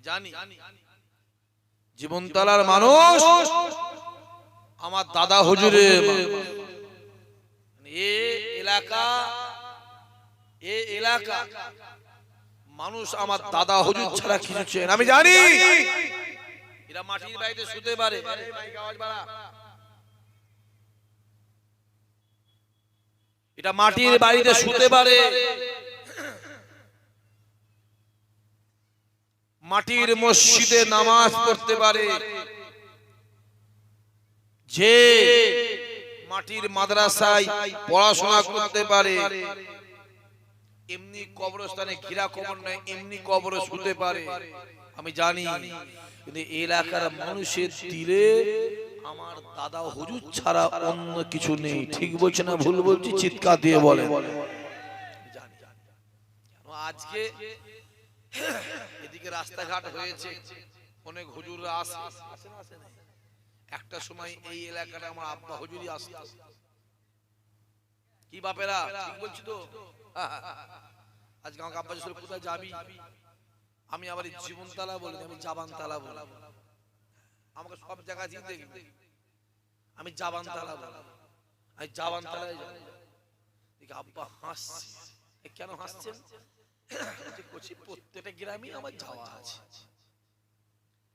জানি জীবনতলার মানুষ আমার দাদা হুজুরের এলাকা মানুষ আমার দাদা হুজুর ছাড়া কিছু চেন আমি জানি। এরা মাটির বাড়িতে শুতে পারে, এটা মাটির বাড়িতে শুতে পারে, মাটির মসজিদে নামাজ পড়তে পারে, যে মাটির মাদ্রাসায় পড়াশোনা করতে পারে, এমনি কবরস্থানে ঘিরা কবর নয়, এমনি কবরে শুতে পারে আমি জানি। কিন্তু এলাকার মানুষের দিলে আমার দাদা হুজুর ছাড়া অন্য কিছু নেই। ঠিক বলছে না ভুল বলছি? চিৎকার দিয়ে বলে। আজকে এদিকে রাস্তাঘাট হয়েছে, অনেক হুজুররা আসে, একটা সময় এই এলাকাটা আমার আব্বা হুজুরই আসে। কি বাপেরা ঠিক বলছি তো? আজকে আমাকে আব্বা হুজুর কোথায় যাবি, আমি আবার জীবনতলা বলি, আমি জাবানতলা বলি। আমাকে সব জায়গায় দেখবে আমি জাবানতলা বলি, আমি জাবানতলায় যাই। দেখি আব্বা হাসছে। কেন হাসছেন? প্রত্যেকটা গ্রামে আমার যাওয়া আছে,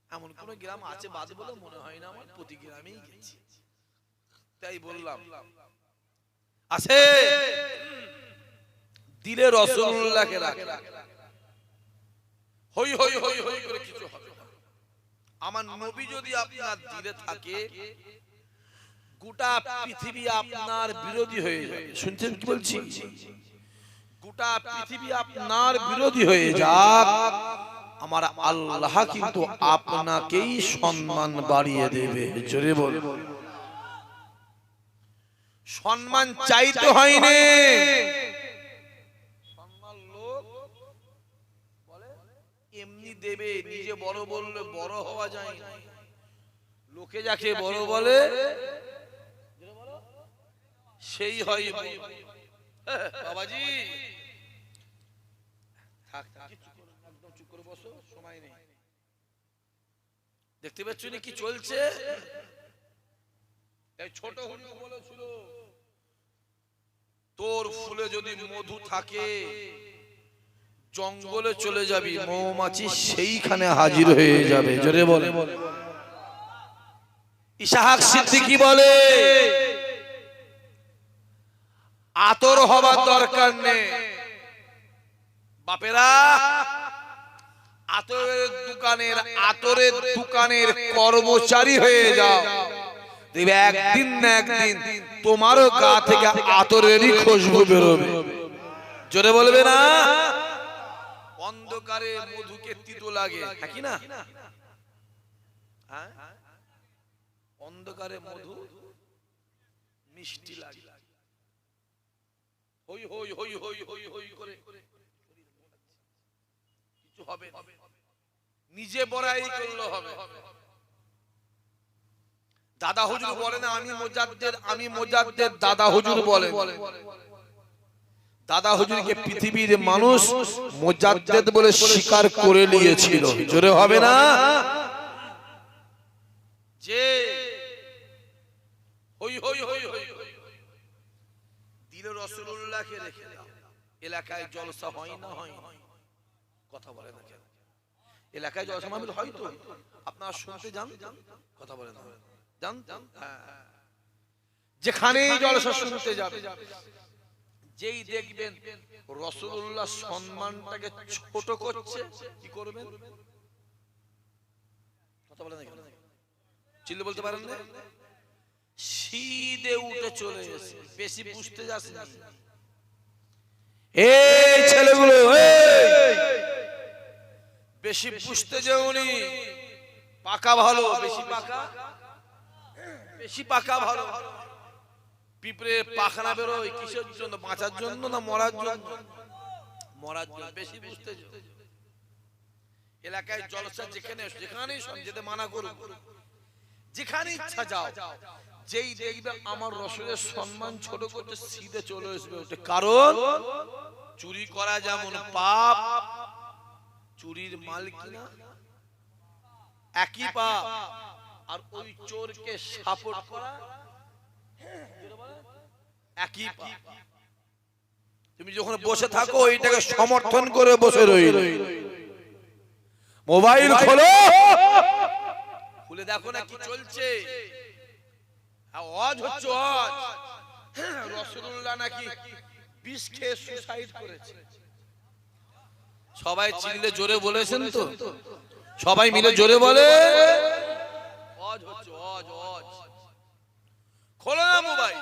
এমন কোন গ্রাম আছে বাদ বলে মনে হয় না, আমার প্রতি গ্রামেই গেছি। তাই বললাম আছে দিলে রাসূলুল্লাহকে রাখে, হই হই হই হই করে কিছু হবে না। আমার নবী যদি আপনার দিলে থাকে, গোটা পৃথিবী আপনার বিরোধী হয়ে যাবে। শুনছেন কি বলছি? গোটা পৃথিবী আপনার বিরোধী হয়ে যাক, আমার আল্লাহ কিন্তু আপনাকেই সম্মান বাড়িয়ে দেবে। জোরে বল। সম্মান চাইতে হয়নি, সম্মান লোক বলে এমনি দেবে। নিজে বড় বললে বড় হওয়া যায় না, লোকে যাকে বড় বলে সেই হয়। বাবাজি একদম চুপ করে বসো, সময় নেই। দেখতে পাচ্ছ না কি চলছে? ছোট হুজুর বলেছিল, তোর ফুলে যদি মধু থাকে জঙ্গলে চলে যাবি, মৌমাছি সেইখানে হাজির হয়ে যাবে। জোরে বলে। ইসহাক সিদ্দিকী বলে, আতর হবার দরকার নেই বাপেরা, আতরের দোকানের কর্মচারী হয়ে যাও, দেখবে একদিন না একদিন তোমারও গা থেকে আতরেরই খুশবু বেরোবে। জোরে বলবে না? অন্ধকারে মধুকে তিতো লাগে, কি না? অন্ধকারে মধু মিষ্টি লাগে। হই হই হই হই হই হই করে কিছু হবে, নিজে বড়াই করলে হবে। দাদা হুজুর বলে না আমি মুজাদ্দেদ, দাদা হুজুর বলে। দাদা হুজুরকে পৃথিবীর মানুষ মুজাদ্দেদ বলে স্বীকার করে নিয়েছিল। জোরে হবে না? যে হই হই হই হই দিলে রাসূলুল্লাহকে রেখে দাও। এলাকায় জলসা হয় না? হয়। কথা বলে না কেন? এলাকায় জলসা মাহফিল হয় তো, আপনারা শুনতে যান, কথা বলে না যান। যেখানেই জলসা শুনতে যাবে, যেই দেখবেন রাসূলুল্লাহ সম্মানটাকে ছোট করছে, কি করবেন? কথা বলে না কেন? চিল্লে বলতে পারেন না? সিধে উঠে চলে এসে বেশি বুঝতে যাচ্ছে না। এই ছেলেগুলো বেশি বুঝতে যাওনি, পাকা ভালো, বেশি পাকা ভালো। পিঁপড়ে পাখনা বেরোয় কিসের জন্য? বাঁচার জন্য না মরার জন্য? মরার জন্য। বেশি বুঝতে যাও। এলাকায় জলসা যেখানেই যেতে মানা করুন, যেখানে ইচ্ছা যাও, যেই দেখবে আমার রাসূলের সম্মান ছোট করতে সিধে চলে আসবে। কারণ চুরি করা যেমন পাপ, চুরির মাল কিনা একই পাপ, আর ওই চোরকে সাপোর্ট করা একই পাপ। তুমি যখন বসে থাকো ওইটাকে সমর্থন করে বসে রইলে, মোবাইল খোলো, খুলে দেখো না কি চলছে। আওয়াজ হচ্ছে আওয়াজ, রাসূলুল্লাহ নাকি বিষ খেয়ে সুসাইড করেছে। সবাই চিল্লে জোরে বলেছেন তো, সবাই মিলে জোরে বলে আওয়াজ হচ্ছে আওয়াজ আওয়াজ। খোলো না মোবাইল।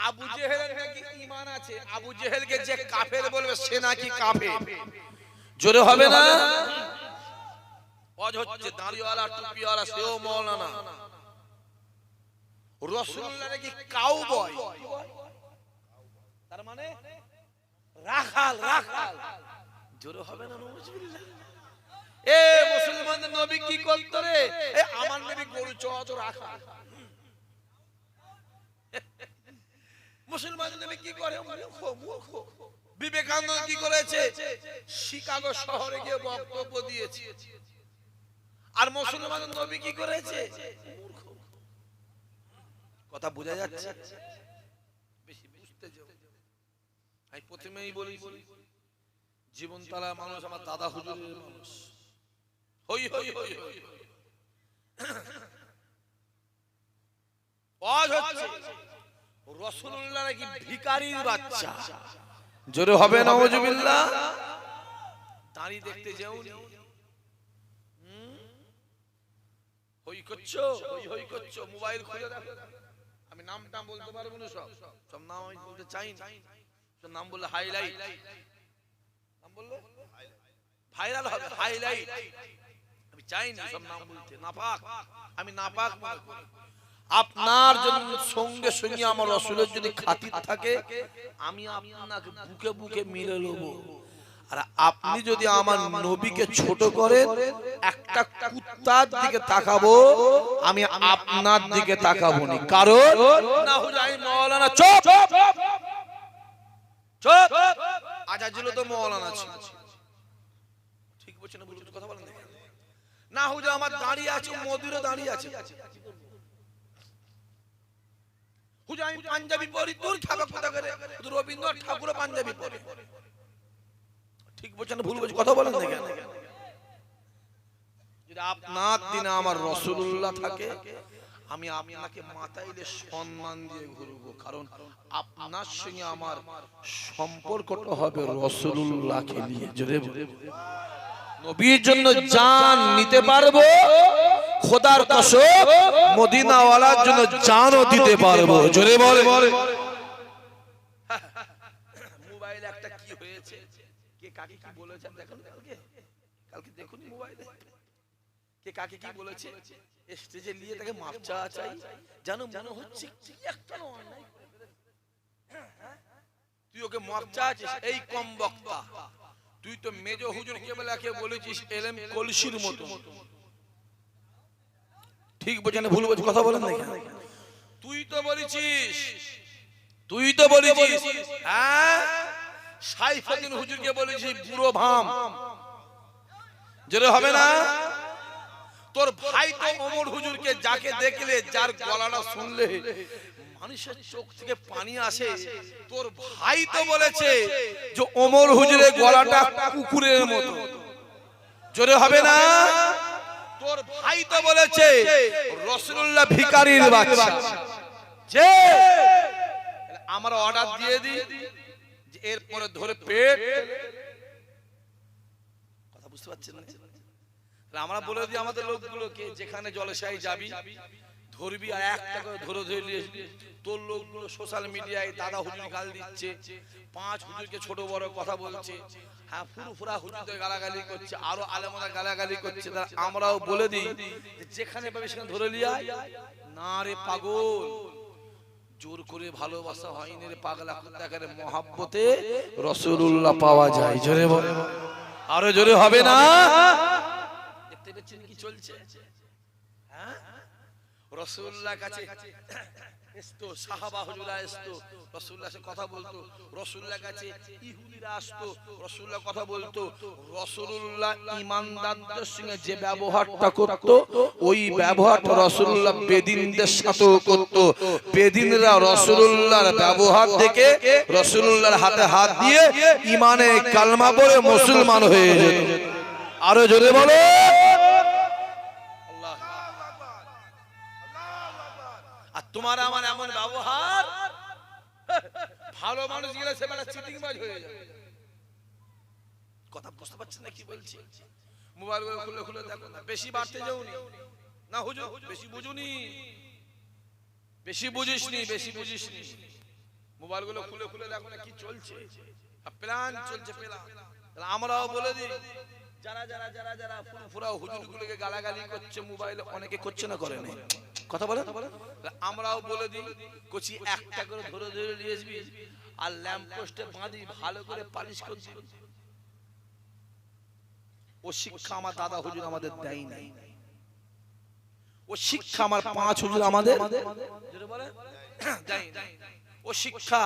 আবু জেহেলের নাকি ঈমান আছে, আবু জেহেলকে যে কাফের বলবে সে নাকি কাফের। জোরে হবে না? আওয়াজ হচ্ছে দাড়িওয়ালা টুপিওয়ালা সেও মাওলানা। রাসূলুল্লাহ নাকি কাউবয়, তার মানে রাখাল রাখাল। জোরে হবে না? নাউজুবিল্লাহ। এ মুসলমানদের নবী কি করত রে? এ আমার নবী গরু চড়াত রাখাল। মুসলমানদের নবী কি করে? মূর্খ। বিবেকানন্দ কি করেছে? শিকাগো শহরে গিয়ে বক্তব্য দিয়েছে। আর মুসলমানদের নবী কি করেছে? মূর্খ। কথা বোঝা যাচ্ছে? বেশি বুঝতে যাও। আমি প্রথমেই বলি, জীবন তারা মানুষ আমার দাদা হুজুরের মানুষ। হই হই হই হই আওয়াজ হচ্ছে রাসূলুল্লাহ নাকি ভিখারির বাচ্চা। জোরে হবে না? নাউজুবিল্লাহ। দাড়ি দেখতে যাওনি, হই করছো হই হই করছো। মোবাইল খুলে দেখো। আমি নামটা বলতে পারবো না, সব নাম আমি বলতে চাই না। সব নাম বললে হাইলাইট, নাম বললে ভাইরাল হবে, হাইলাইট। আমি চাই না সব নাম বলতে, নাপাক। আমি নাপাক মনে করি। আপনার জন্য সঙ্গে সঙ্গে আমার রাসূলের যদি খাতির থাকে, আমি আপনাকে বুকে বুকে মিলে নেব। আর আপনি যদি আমার নবীকে ছোট করেন, একটা কুত্তার দিকে তাকাবো, আমি আপনার দিকে তাকাবো না। কারণ না হুজাই মাওলানা চুপ চুপ। আজাজিল তো মাওলানা ছিল। ঠিক বলছেন না? বুঝতে কথা বলেন দেখেন। না হুজা আমার দাঁড়িয়ে আছে, মদিরও দাঁড়িয়ে আছে। হুজা আমি পাঞ্জাবি পরি, তোর খাবা কথা করে। রবীন্দ্রনাথ ঠাকুরও পাঞ্জাবি পরে। ঠিক বলছেন না ভুল বলছেন? কথা বলেন দেখেন। যদি আপনার দিনে আমার রাসূলুল্লাহ থাকে, আমি আপনাকে মাথাইলে সম্মান দিয়ে ঘুরবো। কারণ আপনার সঙ্গে আমার সম্পর্কটা হবে রাসূলুল্লাহকে নিয়ে। জোরে বলে নবীর জন্য জান নিতে পারবো, খোদার কসম মদিনাওয়ালার জন্য জানও দিতে পারবো। জোরে বলে। মোবাইল একটা কি হয়েছে, কে কাকে কি বলেছে দেখুন। কালকে দেখুন মোবাইলে কে কাকে কি বলেছে। স্টেজে নিয়ে তাকে মাপ চাওয়া চাই, জানো মনে হচ্ছে কি একটা অন্যায়। তুই ওকে মাপ চাচ্ছিস, এই কম বক্তা। তুই তো মেজো হুজুর কেবলাকে বলেছিস এলেম কলসির মতো। ঠিক বলছেন ভুল বলছি? কথা বলেন না। তুই তো বলেছিস হ্যাঁ, সাইফুদ্দিন হুজুরকে বলেছিস বুড়ো ভাম। যেটা হবে না? তোর ভাই তো ওমর হুজুরকে, যাকে দেখলে যার গলাটা শুনলে মানুষের চোখ থেকে পানি আসে, তোর ভাই তো বলেছে যে ওমর হুজুরের গলাটা কুকুরের মতো। জোরে হবে না? তোর ভাই তো বলেছে রাসূলুল্লাহ ভিখারির বাচ্চা। যে আমরা অর্ডার দিয়ে দিই যে এরপরে ধরে পেট, কথা বুঝতে পারছেন না? আমরা বলে দিই আমাদের লোকগুলোকে, যেখানে জলসায় যাবি ধরবি আর একটা করে ধরে ধরে তোর লোকগুলো সোশ্যাল মিডিয়ায় দাদা হুজুর গাল দিচ্ছে, 5 হুজুরকে ছোট বড় কথা বলছে, হ্যাঁ ফুরফুরা হুজুরদের গালাগালি করছে, আরো আলেমরা গালাগালি করছে। আমরাও বলে দিই যেখানে পাবে সেখানে ধরে লিয়া। না রে পাগল, জোর করে ভালোবাসা হয়নি রে পাগলা। কুত্তাকারে মহাব্বতে রাসূলুল্লাহ পাওয়া যায়। জোরে বলে, আরো জোরে হবে না? দেখতে পাচ্ছেন কি চলছে? হ্যাঁ, রাসূলুল্লাহ কাছে আসতো, সাহাবা হুজুরা আসতো, রাসূলুল্লাহর সাথে কথা বলতো। রাসূলুল্লাহ কাছে ইহুদিরা আসতো, রাসূলুল্লাহ কথা বলতো। রাসূলুল্লাহ ঈমানদারদের সঙ্গে যে ব্যবহারটা করত, ওই ব্যবহারটা রাসূলুল্লাহ বেদিনদের সাথেও করত। বেদিনরা রাসূলুল্লাহর ব্যবহার দেখে রাসূলুল্লাহর হাতে হাত দিয়ে ঈমানে কালমা পড়ে মুসলমান হয়ে যেত। আরো জোরে বলো। আর তোমার আমার এমন ব্যবহার, ভালো মানুষ গেলে সে মানে চিটিংবাজ হয়ে যাবে। কথা বুঝতে পারছেন না কি বলছি? মোবাইল খুলে খুলে দেখো না, বেশি বাড়তে যাওনি না হুজুর, বেশি বুঝুনি, বেশি বুঝিসনি, বেশি বুঝিসনি। মোবাইল গুলো খুলে খুলে দেখো না কি চলছে, প্ল্যান চলছে প্ল্যান। আমরাও বলে দিই, যারা যারা যারা যারা ফুরফুরা হুজুরগুলোকে গালাগালি করছে মোবাইলে, অনেকে করছে না, করে না, কথা বলে। আমরাও বলে দিই, কচি একটা করে ধরে ধরে নিয়ে আসবি আর ল্যাম্প পোস্টে বাঁধি, ভালো করে পালিশ করে দিবি। ও শিক্ষা আমার দাদা হুজুর আমাদের দেয় নাই, ও শিক্ষা আমার পাঁচ হুজুর আমাদের দেয় নাই। ও শিক্ষা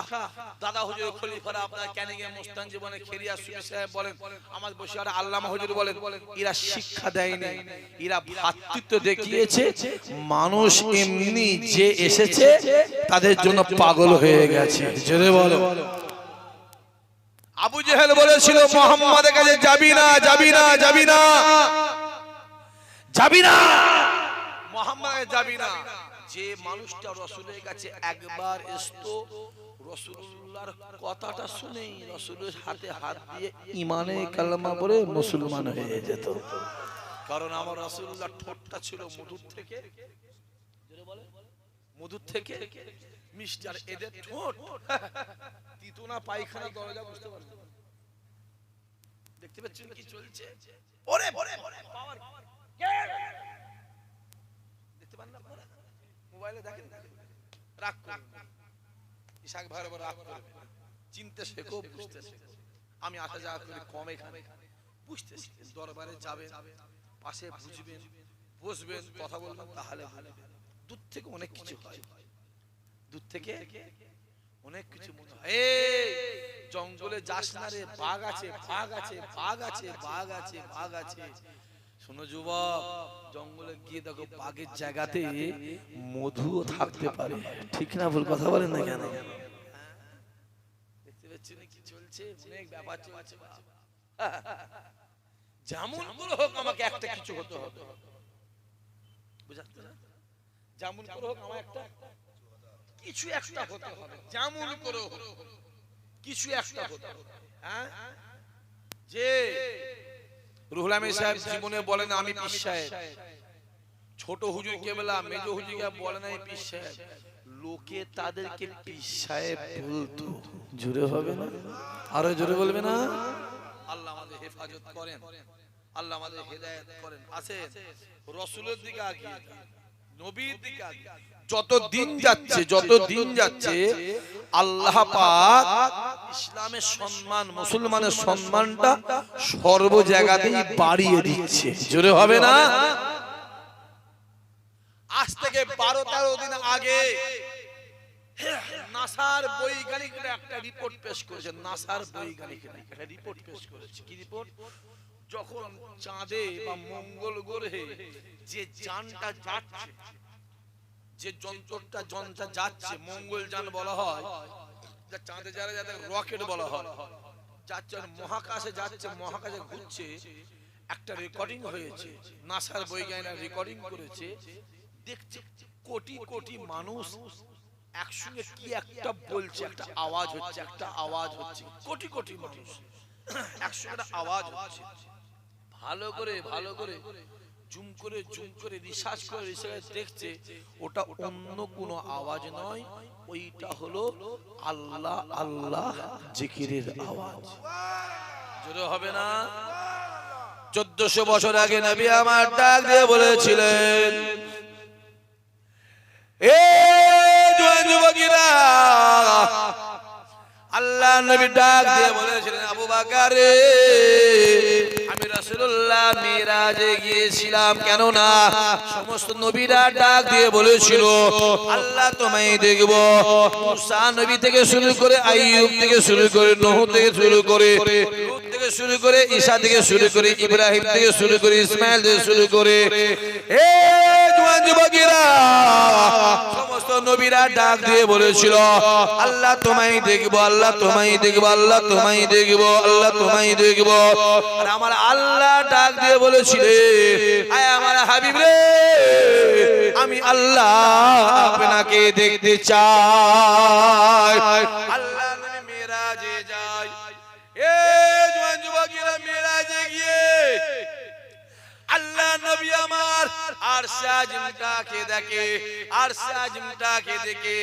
দাদা হুজুর খলিফারা আপনার ক্যানিংয়ে মুস্তান জীবনে খেরিয়া সুফি সাহেব বলেন, আমার বসিয়ার আল্লামা হুজুর বলেন, এরা শিক্ষা দেয়নি, এরা ভ্রাতৃত্ব দেখিয়েছে। মানুষ এমনি যে এসেছে তাদের জন্য পাগল হয়ে গেছে। জোরে বলো। আবু জেহেল বলেছিল মুহাম্মাদের কাছে যাবি না, যাবি না, যাবি না, যাবি না, মুহাম্মাদের যাবি না। যে মানুষটা রাসূলের কাছে একবার আসতো, রাসূলুল্লাহর কথাটা শুনেই রাসূলের হাতে হাত দিয়ে ঈমানে কালেমা পড়ে মুসলমান হয়ে যেত। কারণ আমার রাসূলুল্লাহর ঠোঁটটা ছিল মধুর থেকে, জোরে বলে, মধুর থেকে মিষ্টি। আর এদের ঠোঁট তিতুনা পায়খানা দরজা, বুঝতে পারছেন? দেখতে পাচ্ছেন কি চলছে? ওরে ওরে পাওয়ার, দেখতে পান না আপনারা? মোবাইলে দেখেন, রাগ করবে, ইশাক ভাইয়ের উপর রাগ করবে। চিনতে শেখো, বুঝতে শেখো। আমি আসা যাওয়া করি কম এখানে, বুঝতে শিখেন। দরবারে যাবেন, পাশে বুঝবেন, বসবেন, কথা বলবেন, তাহলে বুঝবেন। দূর থেকে অনেক কিছু হয়, দূর থেকে অনেক কিছু মনে হয়। এই জঙ্গলে যাস না রে, বাঘ আছে, বাঘ আছে, বাঘ আছে, বাঘ আছে, বাঘ আছে। শোনো যুবক, জঙ্গলে গিয়ে দেখো বাঘের জায়গাতে মধুও থাকতে পারে। ঠিক না ভুল কথা বলেন না কেন? দেখতে পাচ্ছেন কি চলছে? অনেক ব্যাপার চলছে। যেমন করে হোক আমাকে একটা কিছু হতে হবে, বুঝাতে না? যেমন করে হোক আমার একটা কিছু একটা হতে হবে, যেমন করে হোক কিছু একটা হতে হবে। হ্যাঁ, যে রুহুল আমিন সাহেব জীবনে বলেন আমি পীর সাহেব, ছোট হুজুর কেবলা মেজো হুজুরকে বলে নাই পীর সাহেব, লোকে তাদেরকে পীর সাহেব বলতো। জোরে হবে না? আরো জোরে বলবে না? আল্লাহ আমাদের হেফাজত করেন, আল্লাহ আমাদের হেদায়েত করেন। আসেন রাসূলের দিকে আগিয়ে, নবীর দিকে আগিয়ে। যত দিন যাচ্ছে, যত দিন যাচ্ছে আল্লাহ পাক ইসলামের সম্মান, মুসলমানের সম্মানটা সর্ব জায়গাতেই বাড়িয়ে দিচ্ছে। জোরে হবে না? আজ থেকে 12-13 দিন আগে নাসার বৈজ্ঞানিকরা একটা রিপোর্ট পেশ করেছে। নাসার বৈজ্ঞানিকরা একটা রিপোর্ট পেশ করেছে। কি রিপোর্ট? যখন চাঁদে বা মঙ্গল গ্রহে যে যানটা যাচ্ছে, যে যন্ত্রটা যাচ্ছে, মঙ্গল যান বলা হয়, যা চাঁদে যারা যাদের রকেট বলা হয়, যাচ্ছে মহাকাশে, যাচ্ছে মহাকাশে ঘুরছে, একটা রেকর্ডিং হয়েছে। নাসার বৈজ্ঞানিকরা রেকর্ডিং করেছে, দেখছে কোটি কোটি মানুষ একসঙ্গে কি একটা বলছে, একটা আওয়াজ হচ্ছে, একটা আওয়াজ হচ্ছে, কোটি কোটি মানুষ একসঙ্গে আওয়াজ হচ্ছে। ভালো করে ভালো করে জুম করে জুম করে রিসার্চ করে দেখছে, ওটা অন্য কোনো আওয়াজ নয়, ওইটা হলো আল্লাহ আল্লাহ জিকিরের আওয়াজ। জোরে হবে না? 1400 বছর আগে নবী আমার ডাক দিয়ে বলেছিলেন, এ যুবকেরা, আল্লাহ নবী ডাক দিয়ে বলেছিলেন, আবু বকর, আমি রাসূল রাসূলুল্লাহ মিরাজে গিয়েছিলাম, কেননা সমস্ত নবীরা ডাক দিয়ে বলেছিল আল্লাহ তোমায় দেখব। মুসা নবী থেকে শুরু করে, আইয়ুব থেকে শুরু করে, নূহ থেকে শুরু করে, লূত থেকে শুরু করে, ঈসা থেকে শুরু করে, ইব্রাহিম থেকে শুরু করে, ইসমাইল থেকে শুরু করে, হে জওয়ান যুবকেরা, সমস্ত নবীরা ডাক দিয়ে বলেছিল আল্লাহ তোমায় দেখব, আল্লাহ তোমায় দেখব, আল্লাহ তোমায় দেখব, আল্লাহ তোমায় দেখব। আর আমার আল্লাহ ডাক দিয়ে বলেছিল আয় আমার হাবিব রে, আমি আল্লাহ আপনাকে দেখতে চাই। আল্লাহ নবী মিরাজে যায়। এ জওয়ান যুবকেরা, মিরাজে গিয়ে আল্লাহ নবী আমার আরশে আজিমটাকে দেখে, আরশে আজিমটাকে দেখে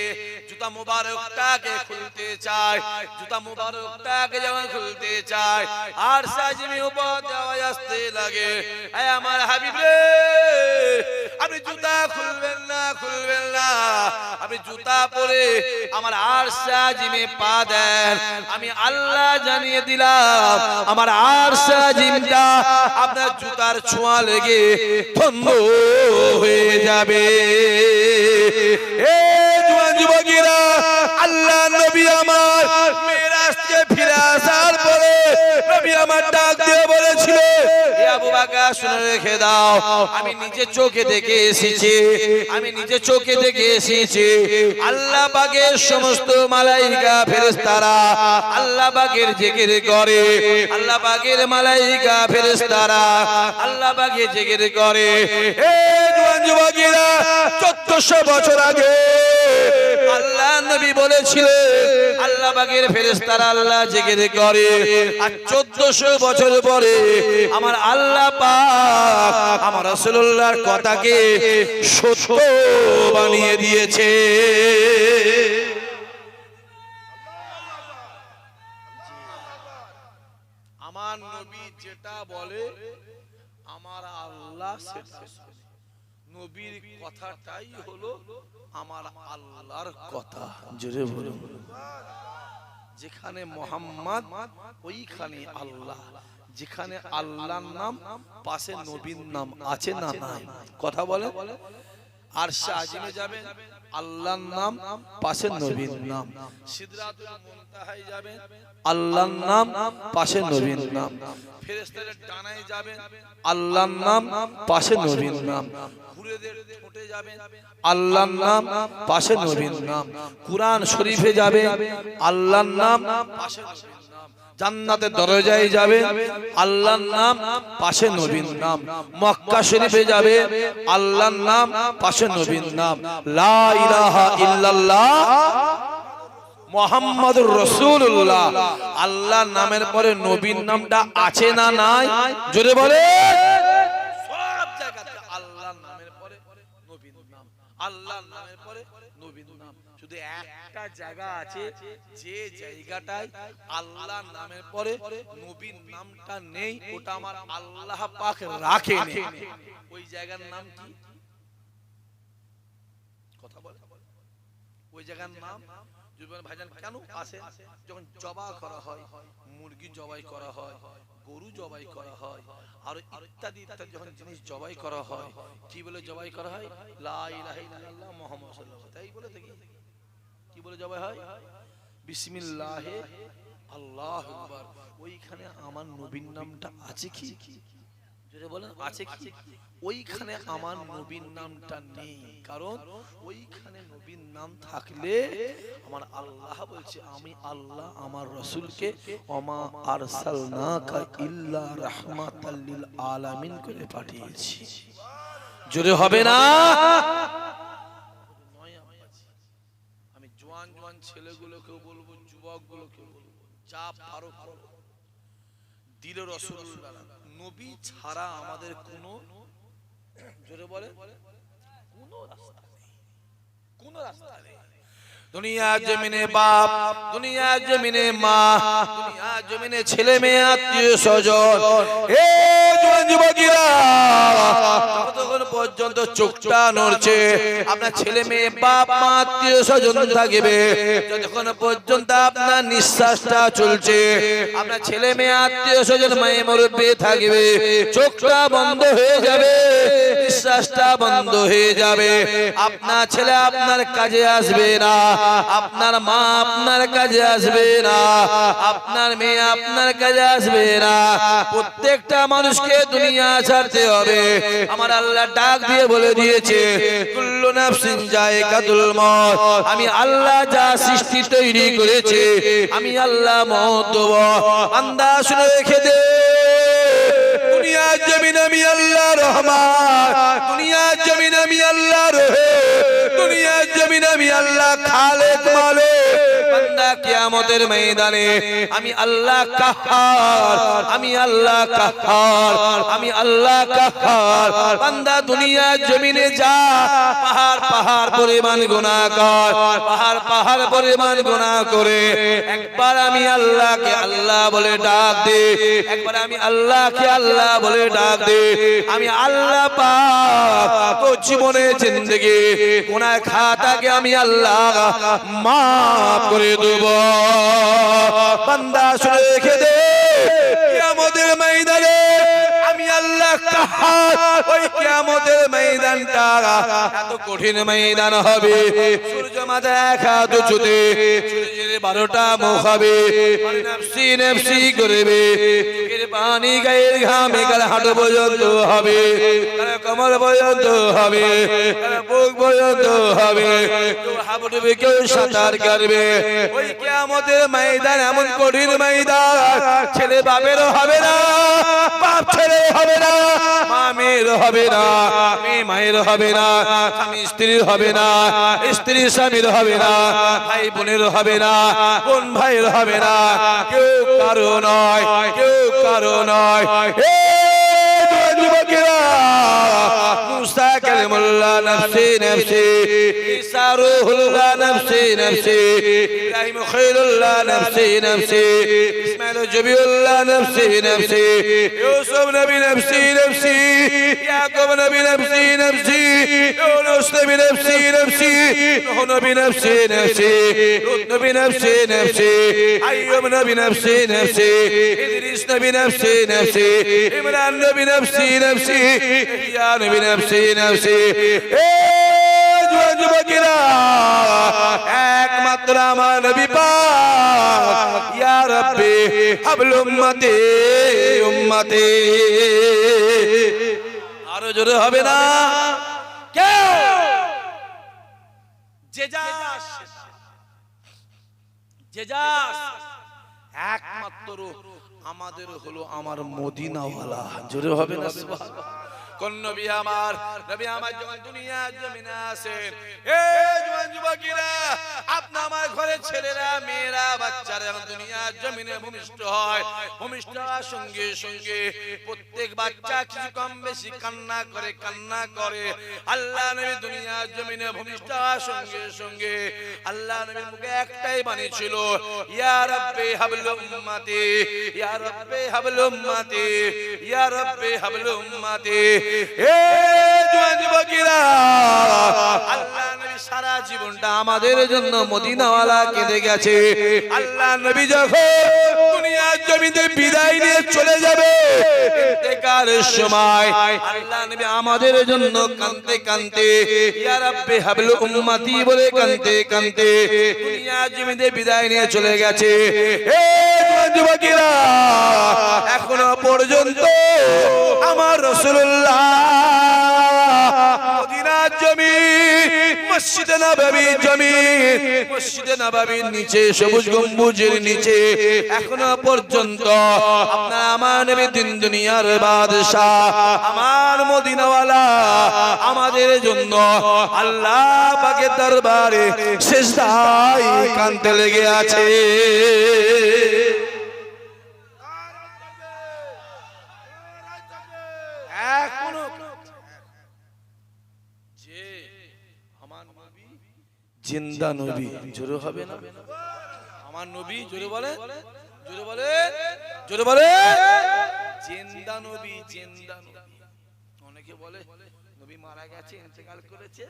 জুতা মুবারকটাকে খুলতে চায়, জুতা মুবারকটাকে যখন খুলতে চায় আরশে আজিমের উপর আওয়াজ আসতে লাগে এ আমার হাবিব রে, আপনি জুতা খুলবেন না, খুলবেন না, আপনি জুতা পরে আমার আরশে আজিমে পা দেন, আমি আল্লাহ জানিয়ে দিলাম আমার আরশে আজিমটা আপনার জুতার ছোঁয়া লেগে ধন্য হয়ে যাবে। এ জওয়ান যুবকেরা, আল্লাহ নবী আমার মিরাজ থেকে ফিরে আসার পরে নবী আমার ডাক দিয়ে বলেছিল হে আবু বকর শুনে রেখে দাও, আমি নিজে চোখে দেখে এসেছি, আমি নিজে চোখে দেখে এসেছি আল্লাহ পাকের সমস্ত মালায়েকা ফেরেশতারা আল্লাহ পাকের জিকির করে, আল্লাহ পাকের মালায়েকা ফেরেশতারা আল্লাহ পাকের জিকির করে। হে জওয়ান যুবকেরা, 1400 বছর আগে আল্লাহ নবী বলেছিলেন আল্লাহ পাকের ফেরেশতারা আল্লাহ জিকির করে, আর 1400 বছর পরে আমার আল্লাহ পাক আমার রাসূলুল্লাহর কথাকে সত্য বানিয়ে দিয়েছে। আমার নবী যেটা বলে আমার আল্লাহ সেটা শোনে। নবীর কথাটাই হলো আমার আল্লাহর কথা। জোরে বলুন, যেখানে মুহাম্মদ ওইখানে আল্লাহ, যেখানে আল্লাহর নাম পাশে নবীর নাম আছে না নাই? কথা বলে। আরশে আজিমে যাবেন আল্লাহর নাম পাশে নবীর নাম, সিদরাতুল মুনতাহায় যাবেন আল্লাহর নাম পাশে নবীর নাম, ফেরেশতাদের ডানায় যাবেন আল্লাহর নাম পাশে নবীর নাম, হুরেদের ঠোঁটে যাবেন আল্লাহর নাম পাশে নবীর নাম, কুরআন শরীফে যাবে আল্লাহর নাম পাশে নবীর নাম, জান্নাতের দরজায় যাবে আল্লাহর নাম পাশে নবীর নাম, মক্কা শরীফে যাবে আল্লাহর নাম পাশে নবীর নাম, লা ইলাহা ইল্লাল্লাহ মুহাম্মাদুর রাসূলুল্লাহ আল্লাহর নামের পরে নবীর নামটা আছে না নাই? জোরে বলে। সব জায়গাতে আল্লাহর নামের পরে নবীর নাম, আল্লাহর নামের পরে নবীর নাম। শুধু একটা জায়গা আছে যে জায়গাটায় আল্লাহর নামের পরে নবীর নামটা নেই, ওটা আমার আল্লাহ পাক রাখেনি। ওই জায়গার নাম কি? কথা বলে। ওই জায়গার নাম ভাইজান কেন আসে? যখন জবাই করা হয়, মুরগি জবাই করা হয়, গরু জবাই করা হয়, আর ইত্যাদি ইত্যাদি যখন জিনিস জবাই করা হয়, কি বলে জবাই করা হয়? লা ইলাহা ইল্লাল্লাহ মুহাম্মাদুর রাসূলুল্লাহ। তাই বলে দেখি কি বলে জবাই হয়? বিসমিল্লাহে আল্লাহু আকবার। ওইখানে আমার নবীর নামটা আছে কি? যদি বলেন আছে কি? ওইখানে আমার নবীর নামটা নেই, কারণ ওইখানে নবীর নাম থাকলে আমার আল্লাহ বলছে আমি আল্লাহ আমার রাসূলকে ওমা আরসালনাকা ইল্লা রাহমাতাল লিল আলামিন করে পাঠিয়েছি। জোরে হবে না? আমি জওয়ান জওয়ান ছেলেগুলোকে বলবো, যুবকগুলোকে বলবো, যা পারো করো, দিলে রাসূলুল্লাহ নবী ছাড়া আমাদের কোনো, জোরে বলে, কোনো রাস্তা নেই, কোনো রাস্তা নেই। দুনিয়া জমিনে বাপ, দুনিয়া জমিনে মা, দুনিয়া জমিনে ছেলে মেয়ে আত্মীয় স্বজন, এ জওয়ান যুবকেরা যতক্ষণ পর্যন্ত চোখটা নড়ছে, আপনার ছেলে মেয়ে বাপ মা আত্মীয় স্বজন থাকবে, যতক্ষণ পর্যন্ত আপনার নিঃশ্বাসটা চলছে, আপনার ছেলে মেয়ে আত্মীয় স্বজন মায়ে মুরব্বি থাকবে, চোখটা বন্ধ হয়ে যাবে, নিঃশ্বাসটা বন্ধ হয়ে যাবে। আপনার ছেলে আপনার কাজে আসবে না, আপনার মা আপনার কাজে আসবে না, আপনার মেয়ে আপনার কাজে আসবে না। প্রত্যেকটা মানুষকে দুনিয়া ছাড়তে হবে। আমার আল্লাহ ডাক দিয়ে বলে দিয়েছে, কুল্লু নাফসিন যায়কাতুল মউত। আমি আল্লাহ যা সৃষ্টি তৈরি করেছে, আমি আল্লাহ মওত দেব। বান্দা শুনে রেখে দে, দুনিয়া জমিন আমি আল্লাহ রহমান, দুনিয়া জমিন আমি আল্লাহ রহিম, দুনিয়া জমিন আমি আল্লাহ খালেক মালিক। বান্দা কিয়ামতের ময়দানে আমি আল্লাহ কাহার, আমি আল্লাহ কাহার, আমি আল্লাহ কাহার। বান্দা দুনিয়া জমিনে যা পাহাড় পাহাড় পরিমাণ গুনাহ কর, পাহাড় পাহাড় পরিমাণ গুনাহ করে একবার আমি আল্লাহকে আল্লাহ বলে ডাক দে, একবার আমি আল্লাহকে আল্লাহ বলে ডাক দে। আমি আল্লাহ পাক তো জীবনে জিন্দেগি গুনাহ খাতাকে আমি আল্লাহ মাফ করে দেব। বান্দা শুনে রেখে দে, কিয়ামতের ময়দানে আমি আল্লাহ কাহার। ওই কিয়ামতের ময়দানটা এত কঠিন ময়দান হবে, সূর্য মাথা এক হাত উঁচুতে, সূর্যের 12টা মুখ হবে, নফসি নফসি করবে, চোখের পানি গায়ের ঘামে গাল হাঁটু পর্যন্ত হবে, কোমর পর্যন্ত হবে, বুক পর্যন্ত হবে, কেউ হাবুডুবি কেউ সাঁতার কাটবে। ওই কিয়ামতের ময়দান এমন কঠিন ময়দান, ছেলে বাপেরও হবে না, বাপ ছেলে হবে না, মা মেয়ের হবে না, মেয়ে মায়ের হবে না, স্বামী স্ত্রীর হবে না, স্ত্রী স্বামীর হবে না, ভাই বোনের হবে না, বোন ভাইয়ের হবে না, কেউ কারো নয়, কেউ কারো নয়। যুবকেরা, মুসা কালিমুল্লাহ নফসি নফসি, ঈসা রূহুল্লাহ নফসি নফসি, ইব্রাহিম খলিলুল্লাহ নফসি নফসি, ইসমাঈল জবিউল্লাহ নফসি নফসি, ইউসুফ নবী নফসি নফসি, ইয়াকুব নবী নফসি নফসি, ইউনূস নবী নফসি নফসি, নূহ নবী নফসি নফসি, লূত নবী নফসি নফসি, আইয়ুব নবী নফসি নফসি, ইদ্রিস নবী নফসি নফসি, ইমরান নবী নফসি নফসি, ইহইয়া নবী নফসি নফসি। যুবকেরা, একমাত্র আমার নবী পাক, ইয়া রাব্বি হাবল উম্মতি উম্মতি। আরো জোরে হবে না? কেউ একমাত্র আমাদের হলো আমার মদিনাওয়ালা। জোরে হবে না? কোন নবী আমার, নবী আমার যখন দুনিয়া জমিনে আসেন, এই জওয়ান যুবকেরা, আপনি আমার ঘরে ছেলেরা মেয়েরা বাচ্চারা যখন দুনিয়া জমিনে ভূমিষ্ঠ হয়, ভূমিষ্ঠ হওয়ার সঙ্গে সঙ্গে প্রত্যেক বাচ্চা কিছু কম বেশি কান্না করে, কান্না করে। আল্লাহ নবী দুনিয়া জমিনে ভূমিষ্ঠ হওয়ার সঙ্গে সঙ্গে আল্লাহ নবীর মুখে একটাই বাণী ছিল, ইয়া রাব্বি হাবল উম্মতি, ইয়া রাব্বি হাবল উম্মতি, ইয়া রাব্বি হাবল উম্মতি। আল্লাহ নবী সারা জীবনটা আমাদের জন্য মদিনাওয়ালা কেঁদে গেছে। আল্লাহ নবী যখন দুনিয়ার জমিতে বিদায় নিয়ে চলে যাবে, ইন্তেকালের সময় আল্লাহ নবী আমাদের জন্য কাঁদতে কাঁদতে ইয়া রাব্বি হাবল উম্মতি বলে কাঁদতে কাঁদতে দুনিয়ার জমিতে বিদায় নিয়ে চলে গেছে। যুবকেরা, এখনো পর্যন্ত আমার রাসূলুল্লাহ মদিনার জমিন, মসজিদে নববী জমিন, মসজিদে নববীর নিচে সবুজ গম্বুজের নিচে এখনো পর্যন্ত আপনার আমার নবী দিন দুনিয়ার বাদশাহ, আমার মদিনাওয়ালা আমাদের জন্য আল্লাহ পাকের দরবারে সিজদায় কাঁদতে লেগে আছে। জিন্দা নবী, জোরে হবে না? আমার নবী, জোরে বলে, জোরে বলে, জোরে বলে, জিন্দা নবী, জিন্দা নবী। অনেকে বলে নবী নবী মারা গেছে, ইন্তেকাল করেছে।